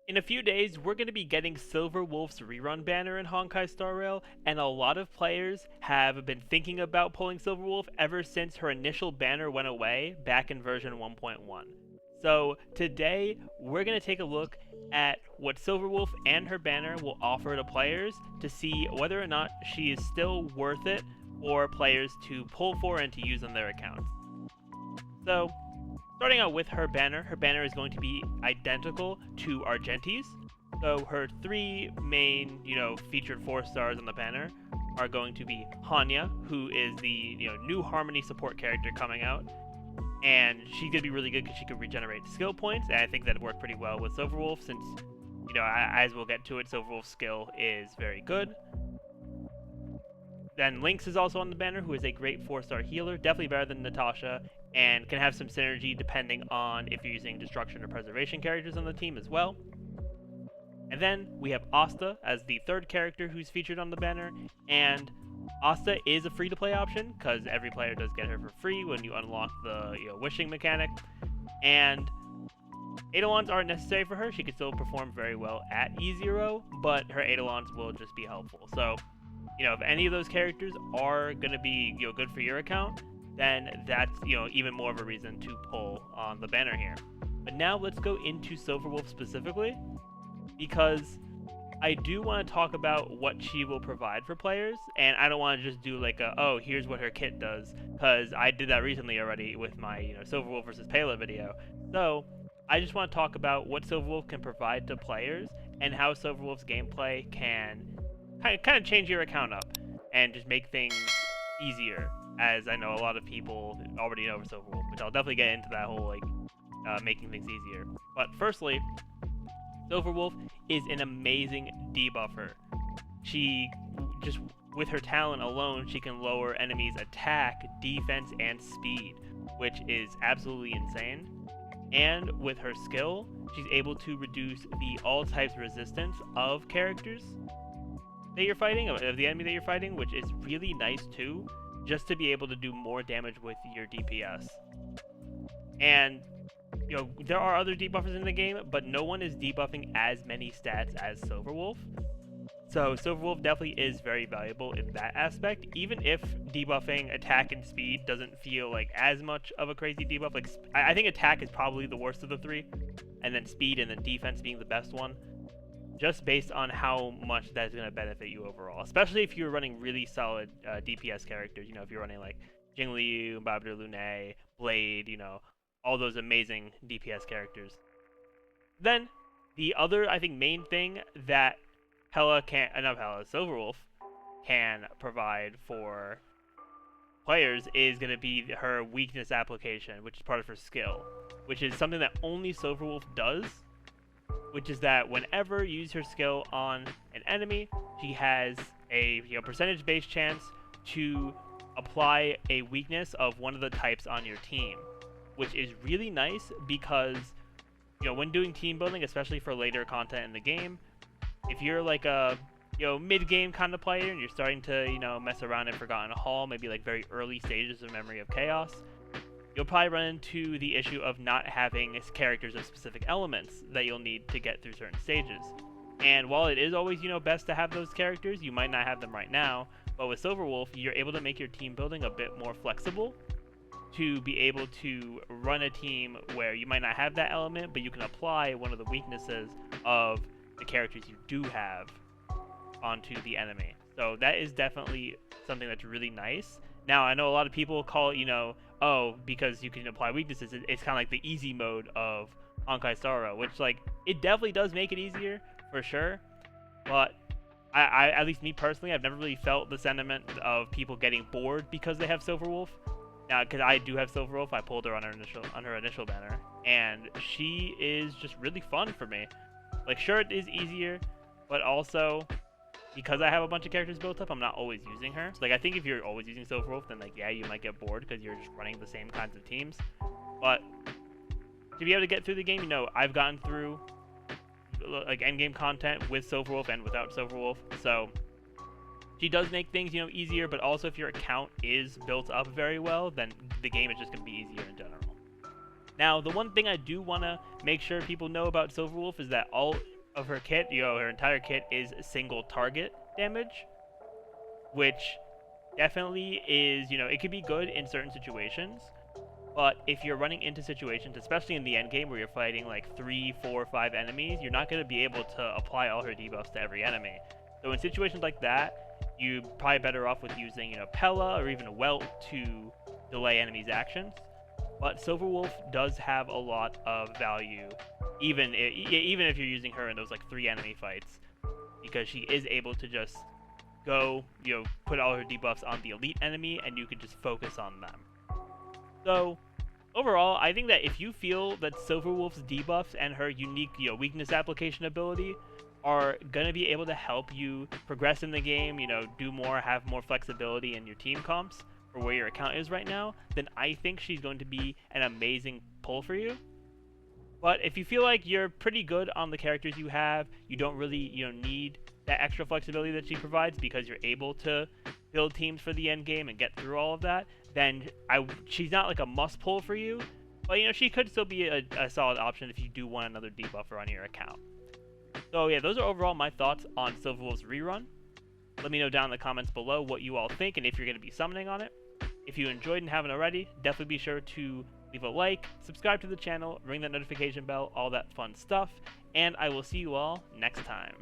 In a few days, we're going to be getting Silver Wolf's rerun banner in Honkai Star Rail, and a lot of players have been thinking about pulling Silver Wolf ever since her initial banner went away back in version 1.1. So today, we're going to take a look at what Silver Wolf and her banner will offer to players to see whether or not she is still worth it for players to pull for and to use on their accounts. So, starting out with her banner is going to be identical to Argenti's. So her three main, featured 4 stars on the banner are going to be Hanya, who is the, new Harmony support character coming out. And she's going to be really good because she can regenerate skill points, and I think that worked pretty well with Silverwolf since, as we'll get to it, Silverwolf's skill is very good. Then Lynx is also on the banner, who is a great 4-star healer, definitely better than Natasha, and can have some synergy depending on if you're using destruction or preservation characters on the team as well. And then we have Asta as the 3rd character who's featured on the banner, and Asta is a free-to-play option because every player does get her for free when you unlock the wishing mechanic. And Eidolons aren't necessary for her. She can still perform very well at E0, but her Eidolons will just be helpful. So, if any of those characters are going to be good for your account, then that's even more of a reason to pull on the banner here. But now let's go into Silverwolf specifically, because I do want to talk about what she will provide for players, and I don't want to just do like here's what her kit does, because I did that recently already with my Silverwolf versus Pela video. So I just want to talk about what Silverwolf can provide to players and how Silverwolf's gameplay can kind of change your account up and just make things easier, as I know a lot of people already know for Silverwolf, which I'll definitely get into that whole making things easier. But firstly, Silverwolf is an amazing debuffer. She just, with her talent alone, she can lower enemies' attack, defense, and speed, which is absolutely insane. And with her skill, she's able to reduce the all types resistance of characters that you're fighting, of the enemy that you're fighting, which is really nice too, just to be able to do more damage with your DPS. And there are other debuffers in the game, but no one is debuffing as many stats as Silverwolf. So Silverwolf definitely is very valuable in that aspect, even if debuffing attack and speed doesn't feel like as much of a crazy debuff. Like, I think attack is probably the worst of the 3, and then speed and then defense being the best one, just based on how much that's going to benefit you overall, especially if you're running really solid DPS characters. If you're running like Jingliu, Babder Lune, Blade, all those amazing DPS characters. Then, the other, I think, main thing that Silverwolf can provide for players is going to be her weakness application, which is part of her skill, which is something that only Silverwolf does, which is that whenever you use her skill on an enemy, she has a percentage-based chance to apply a weakness of one of the types on your team, which is really nice because when doing team building, especially for later content in the game, if you're like a mid-game kind of player and you're starting to mess around in Forgotten Hall, maybe like very early stages of Memory of Chaos, you'll probably run into the issue of not having characters of specific elements that you'll need to get through certain stages. And while it is always, best to have those characters, you might not have them right now. But with Silverwolf, you're able to make your team building a bit more flexible to be able to run a team where you might not have that element, but you can apply one of the weaknesses of the characters you do have onto the enemy. So that is definitely something that's really nice. Now, I know a lot of people call it, because you can apply weaknesses, it's kind of like the easy mode of Honkai Star Rail, which, it definitely does make it easier, for sure. But I at least me personally, I've never really felt the sentiment of people getting bored because they have Silverwolf. Now, because I do have Silverwolf, I pulled her on her initial banner, and she is just really fun for me. Sure, it is easier, but also, because I have a bunch of characters built up, I'm not always using her. So, I think if you're always using Silverwolf, then, yeah, you might get bored because you're just running the same kinds of teams. But to be able to get through the game, I've gotten through, endgame content with Silverwolf and without Silverwolf. So, she does make things, easier, but also if your account is built up very well, then the game is just going to be easier in general. Now, the one thing I do want to make sure people know about Silverwolf is that all of her kit, her entire kit is single target damage, which definitely is, it could be good in certain situations, but if you're running into situations, especially in the end game where you're fighting like 3, 4, 5 enemies, you're not going to be able to apply all her debuffs to every enemy. So in situations like that, you're probably better off with using, Pella or even a Welt to delay enemies' actions. But Silverwolf does have a lot of value, even if you're using her in those like 3 enemy fights, because she is able to just go, put all her debuffs on the elite enemy, and you can just focus on them. So overall, I think that if you feel that Silverwolf's debuffs and her unique, weakness application ability are gonna be able to help you progress in the game, do more, have more flexibility in your team comps for where your account is right now, then I think she's going to be an amazing pull for you. But if you feel like you're pretty good on the characters you have, you don't really, need that extra flexibility that she provides because you're able to build teams for the end game and get through all of that, then she's not like a must pull for you, but she could still be a solid option if you do want another debuffer on your account. So yeah, those are overall my thoughts on Silverwolf's rerun. Let me know down in the comments below what you all think and if you're going to be summoning on it. If you enjoyed and haven't already, definitely be sure to leave a like, subscribe to the channel, ring that notification bell, all that fun stuff, and I will see you all next time.